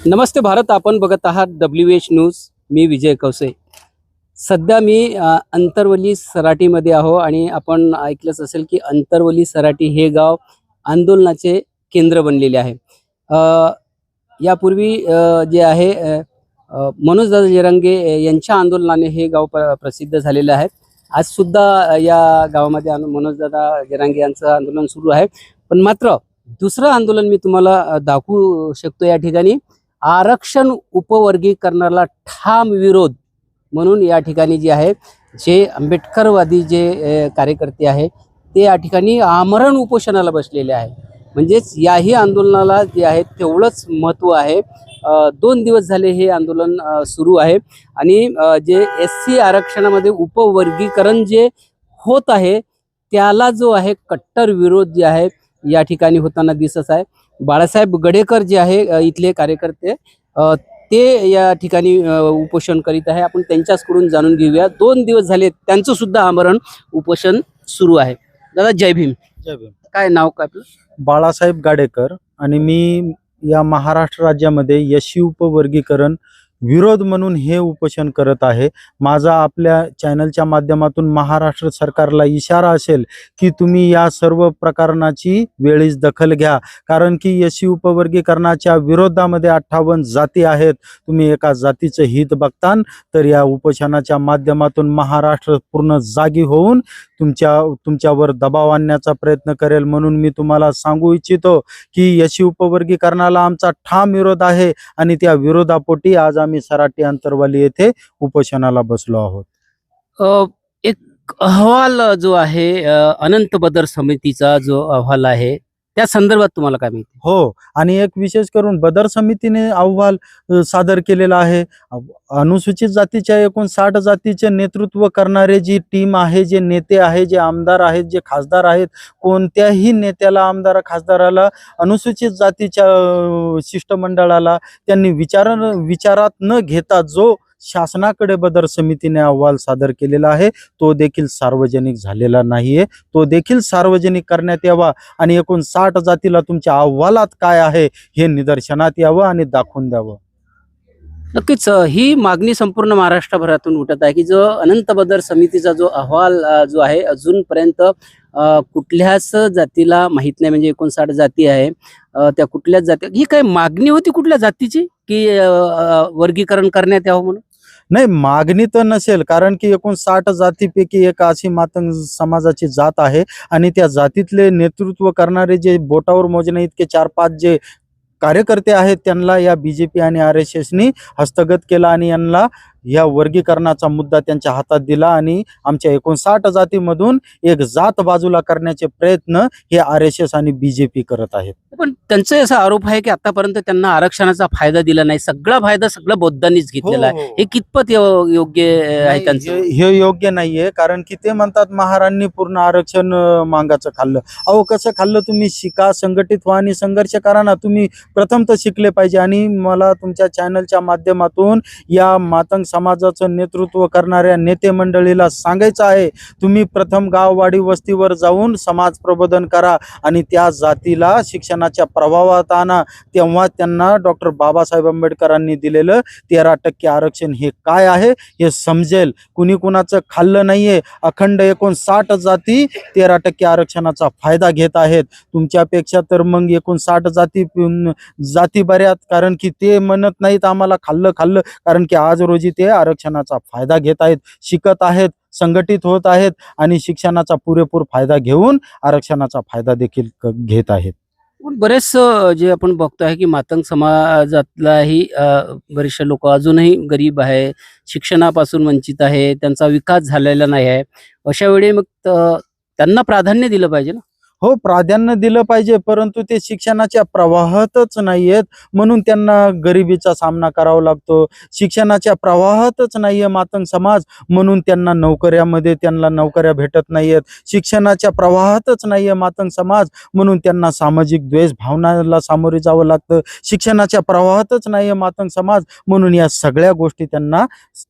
नमस्ते भारत. आपण बघत आहात WH न्यूज. मी विजय कवसे. सध्या मी अंतरवली सराटीमध्ये आहो आणि आपण ऐकलंच असेल की अंतरवली सराटी हे गाव आंदोलनाचे केंद्र बनलेले आहे. यापूर्वी जे आहे मनोजदादा जरांगे यांच्या आंदोलनाने हे गाव प्रसिद्ध झालेले आहे. आज सुद्धा या गावामध्ये मनोजदादा जरांगे यांचं आंदोलन सुरू आहे. पण मात्र दुसरं आंदोलन मी तुम्हाला दाखवू शकतो या ठिकाणी. आरक्षण उपवर्गीकरणाला ठाम विरोध म्हणून या ठिकाणी जे आहे जे आंबेडकरवादी जे कार्यकर्ते आहे ते या ठिकाणी आमरण उपोषणाला बसलेले आहे. म्हणजेच याही आंदोलनाला जे आहे तेवढंच महत्त्व आहे. 2 दिवस झाले हे आंदोलन सुरू आहे आणि जे SC आरक्षणामध्ये उपवर्गीकरण जे होत आहे त्याला जो आहे कट्टर विरोध जे आहे या ठिकाणी होताना दिसत आहे. बाळासाहेब गडेकर जे आहे इथले कार्यकर्ते ते या ठिकाणी उपोषण करीत आहे. आपण त्यांच्याचकडून जाणून घेऊया. 2 दिवस झाले त्यांचं सुद्धा आमरण उपोषण सुरू आहे. दादा जय भीम. जय भीम. काय नाव काय आपलं? बाळासाहेब गाडेकर आणि मी या महाराष्ट्र राज्यामध्ये SC उपवर्गीकरण विरोध म्हणून हे उपोषण करत आहे. माझा आपल्या चॅनलच्या माध्यमातून महाराष्ट्र सरकारला इशारा असेल की तुम्ही या सर्व प्रकरणाची वेळीच दखल घ्या, कारण की SC उपवर्गीकरणाच्या विरोधामध्ये 58 जाती आहेत. तुम्ही एका जातीचं हित बघता तर या उपोषणाच्या माध्यमातून महाराष्ट्र पूर्ण जागी होऊन तुमच्यावर दबाव आणण्याचा प्रयत्न करेल. म्हणून मी तुम्हाला सांगू इच्छितो की SC उपवर्गीकरणाला आमचा ठाम विरोध आहे आणि त्या विरोधापोटी आज आम्ही सराटी अंतरवाली येथे उपोषणाला बसलो आहोत. एक अहवाल जो आहे अनंत बदर समितीचा जो अहवाल आहे त्या संदर्भात तुम्हाला काय माहिती? हो, आणि एक विशेष करून बदर समितीने अहवाल सादर केलेला आहे. अनुसूचित जातीच्या एकूण 60 जातीचे नेतृत्व करणारे जी टीम आहे, जे नेते आहे, जे आमदार आहेत, जे खासदार आहेत, कोणत्याही नेत्याला, आमदार, खासदाराला, अनुसूचित जातीच्या शिष्टमंडळाला त्यांनी विचारात न घेता जो शासनाकडे बदर समितीने अहवाल सादर केलेला आहे तो देखील सार्वजनिक झालेला नाहीये. तो देखील सार्वजनिक करण्यात यावा आणि एकूण 60 जातीला तुमच्या अहवालात काय आहे हे निदर्शनात यावं आणि दाखवून द्यावं. नक्कीच ही मागणी संपूर्ण महाराष्ट्रभरातून उठत आहे की जो अनंत बदर समितीचा जो अहवाल जो आहे अजूनपर्यंत कुठल्याच जातीला माहित नाही. म्हणजे 59 जाती आहे, त्या कुठल्याच जाती, ही काय मागणी होती कुठल्या जातीची की वर्गीकरण करण्यात यावं म्हणून? नाही, मागणी तर नसेल, कारण की एकूण 60 जातीपैकी एक अशी मातंग समाजाची जात आहे आणि त्या जातीतले नेतृत्व करणारे जे बोटावर मोजणे इतके 4-5 जे कार्यकर्ते आहेत त्यांना या BJP आणि RSSनी हस्तगत केला आणि यांना या वर्गीकरणाचा मुद्दा त्यांच्या हातात दिला आणि आमच्या 59 जातीमधून एक जात बाजूला करण्याचे प्रयत्न हे RSS आणि BJP करत आहेत. पण त्यांचा असा आरोप आहे की आतापर्यंत त्यांना आरक्षणाचा फायदा दिला नाही, सगळा फायदा सगळं बौद्धांनीच घेतलेला आहे. हे कितपत योग्य आहे त्यांचं? हे योग्य नाहीये, कारण की ते म्हणतात महाराजांनी पूर्ण आरक्षण मागाचं खाल्लं. अहो, कसं खाल्लं? तुम्ही शिका, संघटित व्हा आणि संघर्ष करा ना. तुम्ही प्रथम तर शिकले पाहिजे. आणि मला तुमच्या चॅनलच्या माध्यमातून या मातंग समाजाचं नेतृत्व करणाऱ्या नेते मंडळीला सांगायचं आहे, तुम्ही प्रथम गाववाडी वस्तीवर जाऊन समाज प्रबोधन करा आणि त्या जातीला शिक्षणाच्या प्रभावात आणा. तेव्हा त्यांना डॉक्टर बाबासाहेब आंबेडकरांनी दिलेलं 13% आरक्षण हे काय आहे हे समजेल. कुणी कुणाचं खाल्लं नाहीये. अखंड 59 जाती 13% आरक्षणाचा फायदा घेत आहेत. तुमच्यापेक्षा तर मग 59 जाती बऱ्यात, कारण की ते म्हणत नाहीत आम्हाला खाल्लं, कारण की आज रोजी ते आरक्षणाचा फायदा घेत आहेत, शिकत आहेत, संघटित होत आहेत आणि शिक्षणाचा पुरेपूर फायदा घेऊन आरक्षणाचा फायदा देखील घेत आहेत. बरेच जे आपण बघतो आहे की मातंग समाजातलाही बरेचसे लोक अजूनही गरीब आहे, शिक्षणापासून वंचित आहे, त्यांचा विकास झालेला नाही आहे. अशा वेळी मग त्यांना प्राधान्य दिलं पाहिजे ना? हो, प्राधान्य दिलं पाहिजे, परंतु ते शिक्षणाच्या प्रवाहातच नाहीयेत म्हणून त्यांना गरिबीचा सामना करावा लागतो. शिक्षणाच्या प्रवाहातच नाहीये मातंग समाज म्हणून त्यांना नोकऱ्या भेटत नाहीयेत. शिक्षणाच्या प्रवाहातच नाहीये मातंग समाज म्हणून त्यांना सामाजिक द्वेष भावनाला सामोरे जावं लागतं. शिक्षणाच्या प्रवाहातच नाहीये मातंग समाज म्हणून या सगळ्या गोष्टी त्यांना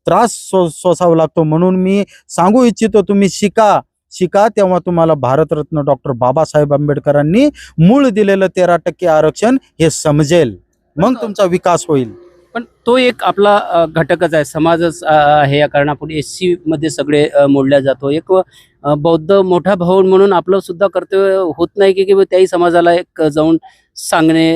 त्रास सोसावा लागतो. म्हणून मी सांगू इच्छितो, तुम्ही शिका, तेव्हा तुम्हाला भारतरत्न डॉक्टर बाबासाहेब आंबेडकरांनी मूळ दिलेलं 13% आरक्षण हे समजेल. मग तुमचा विकास होईल. पण तो एक आपला घटकच आहे, समाजच आहे या कारणापुढे SC मध्ये सगळे मोडल्या जातो. एक बौद्ध मोठा भाऊ म्हणून आपलं सुद्धा कर्तव्य होत नाही की त्याही समाजाला एक जाऊन सांगणे,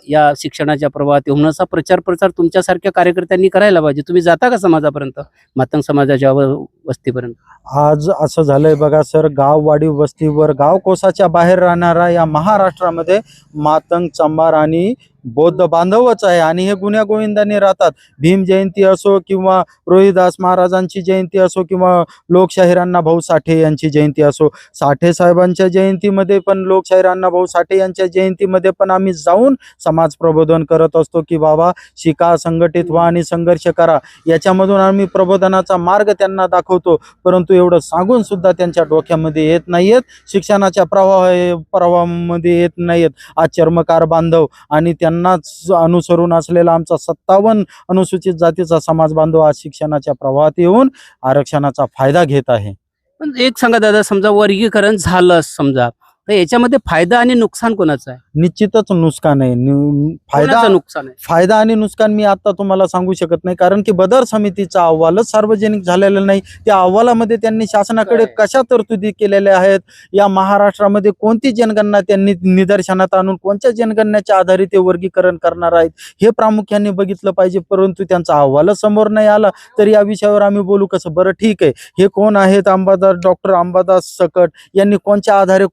या शिक्षणाच्या प्रवाहात येऊन असा प्रचार प्रसार तुमच्यासारख्या कार्यकर्त्यांनी करायला पाहिजे. तुम्ही जाता का समाजापर्यंत, मातंग समाजाच्या वस्तीपर्यंत? आज असं झालंय बघा सर, गाववाडी वस्तीवर गाव कोसाच्या बाहेर राहणारा या महाराष्ट्रामध्ये मातंग, चंबार आणि बौद्ध बांधवच आहे आणि हे गुण्या गोविंदाने राहतात. भीम जयंती असो किंवा रोहिदास महाराजांची जयंती असो किंवा लोकशाहीर अण्णाभाऊ साठे यांची जयंती असो, साठे साहेबांच्या जयंतीमध्ये पण, लोकशाहीर अण्णाभाऊ साठे यांच्या जयंतीमध्ये पण आम्ही जाऊन समाज प्रबोधन करत असतो की बाबा शिका, संघटित व्हा आणि संघर्ष करा. याच्यामधून आम्ही प्रबोधनाचा मार्ग त्यांना दाखवतो. परंतु एवढं सांगून सुद्धा त्यांच्या डोक्यामध्ये येत नाहीयेत, शिक्षणाच्या प्रवाहामध्ये येत नाहीयेत. आज चर्मकार बांधव आणि त्यांनाच अनुसरून असलेला आमचा 57 अनुसूचित जातीचा समाज बांधव आज शिक्षणाच्या प्रवाहात येऊन आरक्षणाचा फायदा घेत आहे. पण एक सांगा दादा, समजा वर्गीकरण झालं समजा, तर याच्यामध्ये फायदा आणि नुकसान कोणाचं आहे? निश्चितच नुकसान आहे. कोणाचं नुकसान आहे? फायदा आणि नुकसान मी आता तुम्हाला सांगू शकत नाही, कारण की बदर समितीचा अहवालच सार्वजनिक झालेला नाही. त्या अहवालामध्ये त्यांनी शासनाकडे कशा तरतुदी केलेल्या आहेत, या महाराष्ट्रामध्ये कोणती जनगणना त्यांनी निदर्शनात आणून कोणत्या जनगणनेच्या आधारे ते वर्गीकरण करणार आहेत हे प्रामुख्याने बघितलं पाहिजे. परंतु त्यांचा अहवालच समोर नाही आला तर या विषयावर आम्ही बोलू कसं? बरं ठीक आहे, हे कोण आहेत? डॉक्टर अंबादास सकट यांनी कोणत्या आधारे,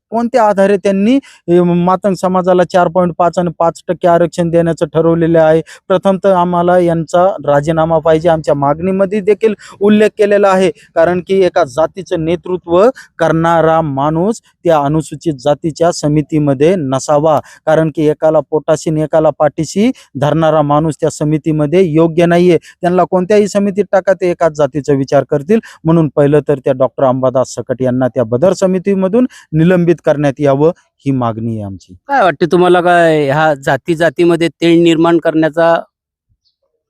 कोणत्या आधारे त्यांनी मातंग समाजाला 4.5 आणि 5% आरक्षण देण्याचं ठरवलेलं आहे? प्रथम तर आम्हाला यांचा राजीनामा पाहिजे. आमच्या मागणीमध्ये देखील उल्लेख केलेला आहे, कारण की एका जातीचं नेतृत्व करणारा माणूस त्या अनुसूचित जातीच्या समितीमध्ये नसावा, कारण की एकाला पोटाशी आणि एकाला पाठीशी धरणारा माणूस त्या समितीमध्ये योग्य नाहीये. त्यांना कोणत्याही समितीत टाका, ते एकाच जातीचा विचार करतील. म्हणून पहिलं तर त्या डॉक्टर अंबादास सकट यांना त्या बदर समितीमधून निलंबित करण्यात यावं, ही मागणी आहे आमची. काय वाटते तुम्हाला, काय ह्या जातीमध्ये तेढ निर्माण करण्याचा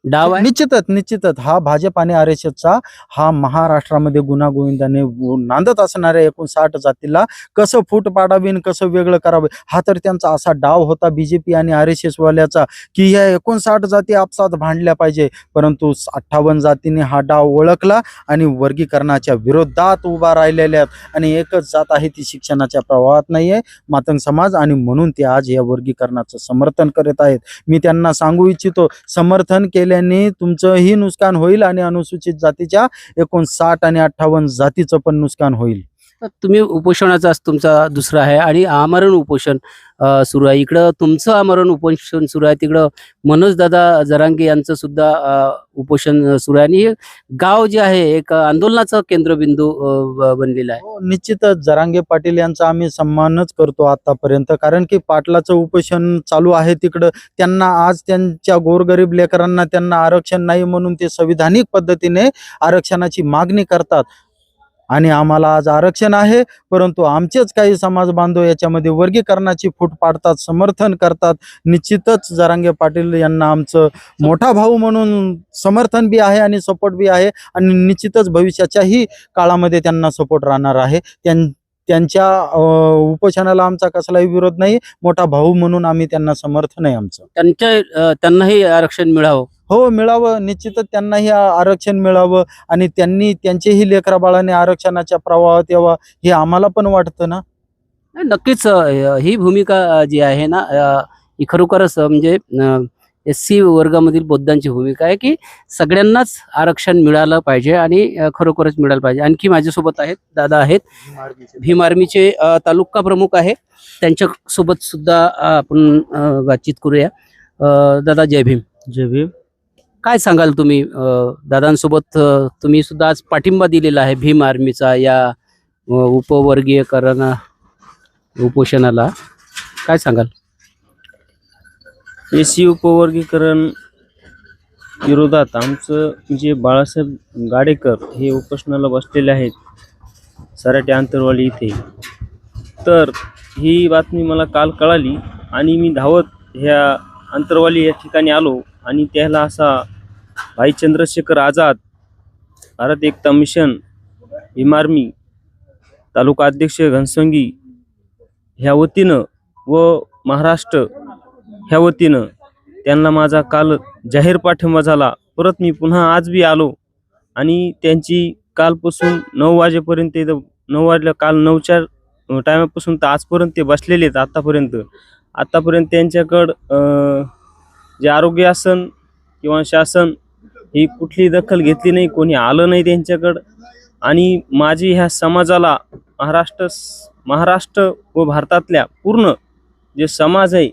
डाव आहे? निश्चितच हा भाजप आणि RSSचा हा महाराष्ट्रामध्ये गुण्यागोविंदाने नांदत असणाऱ्या 59 जातीला कसं फूट पाडावी आणि कसं वेगळं करावं, हा तर त्यांचा असा डाव होता BJP आणि RSS वाल्याचा की ह्या 59 जाती आपसात भांडल्या पाहिजे. परंतु 58 जातीने हा डाव ओळखला आणि वर्गीकरणाच्या विरोधात उभा राहिलेल्या आणि एकच जात आहे, ती शिक्षणाच्या प्रवाहात नाहीये, मातंग समाज, आणि म्हणून ते आज या वर्गीकरणाचं समर्थन करत आहेत. मी त्यांना सांगू इच्छितो, समर्थन केल्याने तुमचंही नुकसान होईल आणि अनुसूचित जातीच्या 59 आणि 58 जातीचं पण नुकसान होईल. तुम्ही उपोषणाचा तुमचा दुसरा आहे आणि आमरण उपोषण सुरू आहे. इकडं तुमचं आमरण उपोषण सुरू आहे, तिकडं मनोज दादा जरांगे यांचं सुद्धा उपोषण सुरू आहे आणि हे गाव जे आहे एक आंदोलनाचं केंद्रबिंदू बनलेलं आहे. निश्चितच जरांगे पाटील यांचा आम्ही सन्मानच करतो आतापर्यंत, कारण की पाटलाचं उपोषण चालू आहे तिकडं. त्यांना आज त्यांच्या गोरगरीब लेकरांना त्यांना आरक्षण नाही म्हणून ते संविधानिक पद्धतीने आरक्षणाची मागणी करतात आणि आम्हाला आज आरक्षण आहे. परंतु आमचेच काही समाज बांधव याच्यामध्ये वर्गीकरणाची फूट पाडतात, समर्थन करतात. निश्चितच जरांगे पाटील यांना आमचं मोठा भाऊ म्हणून समर्थन बी आहे आणि सपोर्ट बी आहे आणि निश्चितच भविष्याच्याही काळामध्ये त्यांना सपोर्ट राहणार आहे. त्यांच्या उपोषणाला आमचा कसलाही विरोध नाही. मोठा भाऊ म्हणून आम्ही त्यांना समर्थन आहे आमचं. त्यांनाही आरक्षण मिळावं. हो, मिळावं. निश्चितच त्यांनाही आरक्षण मिळावं आणि त्यांनी त्यांचेही लेकराबाळाने आरक्षणाच्या प्रवाहात यावं, हे आम्हाला पण वाटतं ना. नक्कीच ही भूमिका जी आहे ना, ही खरोखरच म्हणजे SC वर्गामधील बौद्धांची भूमिका आहे की सगळ्यांनाच आरक्षण मिळालं पाहिजे आणि खरोखरच मिळालं पाहिजे. आणखी माझ्यासोबत आहेत, दादा आहेत, भीम आर्मीचे तालुका प्रमुख आहे, त्यांच्या सोबत सुद्धा आपण बातचीत करूया. दादा जय भीम. जय भीम. काय सांगाल तुम्ही? दादांसोबत तुम्ही सुद्धा आज पाठिंबा दिलेला आहे भीम आर्मीचा या उपवर्गीयकरण उपोषणाला, काय सांगाल? SC उपवर्गीकरण विरोधात आमचं म्हणजे बाळासाहेब गाडेकर हे उपोषणाला बसलेले आहेत सराटी आंतरवाली इथे. तर ही बातमी मला काल कळाली आणि मी धावत ह्या आंतरवाली या ठिकाणी आलो आणि त्याला असा भाई चंद्रशेखर आझाद, भारत एकता मिशन, भीम आर्मी तालुका अध्यक्ष घनसंगी ह्या वतीनं व महाराष्ट्र ह्या वतीनं त्यांना माझा काल जाहीर पाठिंबा झाला. परत मी पुन्हा आज बी आलो आणि त्यांची कालपासून 9 वाजेपर्यंत इथं 9 वाजल्या काल 9च्या टायमापासून तर आजपर्यंत ते बसलेले आहेत. आतापर्यंत त्यांच्याकडं जे आरोग्य असन किंवा शासन ही कुठली दखल घेतली नाही, कोणी आलं नाही त्यांच्याकडं. आणि माझी ह्या समाजाला महाराष्ट्र व भारतातल्या पूर्ण जे समाज आहे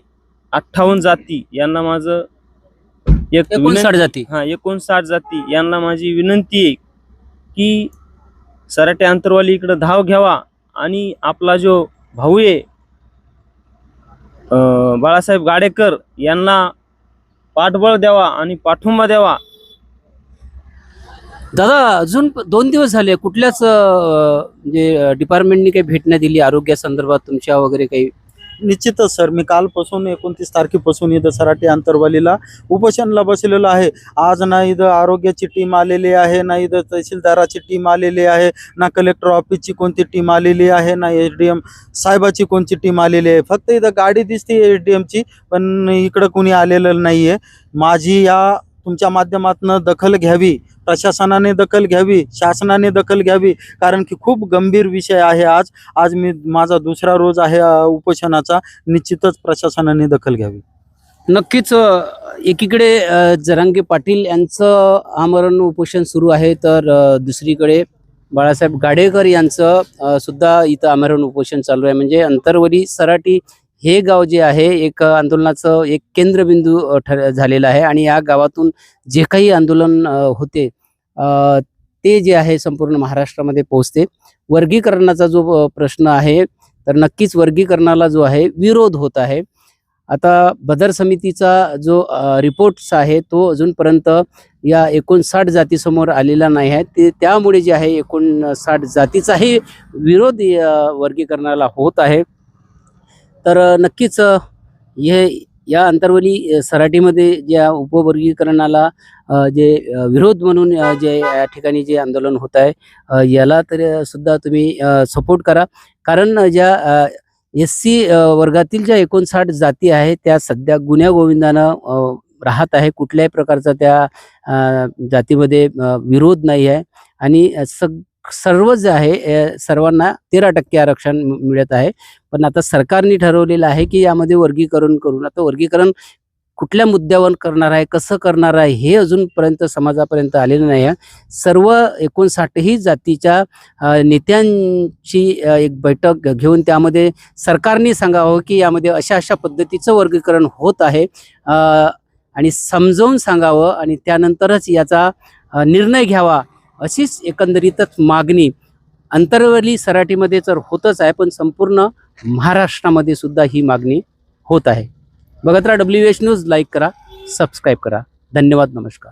58 जाती यांना माझं 59 जाती 59 जाती यांना माझी विनंती आहे की सराटे अंतरवाली इकडे धाव घ्यावा आणि आपला जो भाऊ आहे बाळासाहेब गाडेकर यांना पाठबळ द्यावा आणि पाठिंबा द्यावा. दादा अजून 2 दिवस झाले कुठल्याच म्हणजे डिपार्टमेंटनी काही भेट नाही दिली आरोग्यासंदर्भात तुमच्या वगैरे काही? निश्चितच सर, मी कालपासून 29 तारखेपासून इथं सराटी अंतरवालीला उपोषणला बसलेलो आहे. आज ना इथं आरोग्याची टीम आलेली आहे, ना इथं तहसीलदाराची टीम आलेली आहे, ना कलेक्टर ऑफिसची कोणती टीम आलेली आहे, ना SDM साहेबाची कोणती टीम आलेली आहे. फक्त इथं गाडी दिसते SDMची, पण इकडं कोणी आलेलं नाही आहे. माझी या तुमच्या माध्यमातून दखल घ्यावी, प्रशासनाने दखल घ्यावी, शासनाने दखल घ्यावी, कारण की खूप गंभीर विषय आहे. आज माझा 2रा रोज आहे उपोषणाचा. निश्चितच प्रशासनाने दखल घ्यावी. नक्कीच एकीकडे जरांगे पाटील यांचं आमरण उपोषण सुरू आहे, तर दुसरीकडे बाळासाहेब गाडेकर यांचं सुद्धा इथं आमरण उपोषण चालू आहे. म्हणजे अंतरवली सराटी हे गाव जे आहे एक आंदोलनाचं एक केंद्रबिंदू झालेलं आहे. आणि या गावातून जे काही आंदोलन होते ते जे आहे संपूर्ण महाराष्ट्रामध्ये पोहोचते. वर्गीकरणाचा जो प्रश्न आहे तर नक्कीच वर्गीकरणाला जो आहे विरोध होत आहे. आता बदर समितीचा जो रिपोर्ट्स आहे तो अजूनपर्यंत या 59 जातीसमोर आलेला नाही आहे. त्यामुळे जे आहे 59 जातीचाही विरोध वर्गीकरणाला होत आहे. तर नक्कीच या अंतरवली सराटीमध्ये ज्या उपवर्गीकरणाला जे विरोध म्हणून जे या ठिकाणी जे आंदोलन होत आहे याला तर सुद्धा तुम्ही सपोर्ट करा. कारण ज्या SC वर्गातील ज्या 59 जाती आहेत त्या सध्या गुण्यागोविंदानं राहत आहे. कुठल्याही प्रकारचा त्या जातीमध्ये विरोध नाही आहे. आणि सर्व जे आहे सर्वांना 13% आरक्षण मिळत आहे. पण आता सरकारने ठरवलेलं आहे की यामध्ये वर्गीकरण करून, आता वर्गीकरण कुठल्या मुद्द्यावर करणार आहे, कसं करणार आहे हे अजूनपर्यंत समाजापर्यंत आलेलं नाही आहे. सर्व 59ही जातीच्या नेत्यांची एक बैठक घेऊन त्यामध्ये सरकारने सांगावं की यामध्ये अशा पद्धतीचं वर्गीकरण होत आहे आणि समजावून सांगावं आणि त्यानंतरच याचा निर्णय घ्यावा, अशीच एकंदरीतच मागणी अंतरवली सराटीमध्ये तर होतच आहे, पण संपूर्ण महाराष्ट्रामध्ये सुद्धा ही मागणी होत आहे. बघत राहा WH न्यूज. लाईक करा, सबस्क्राईब करा. धन्यवाद, नमस्कार.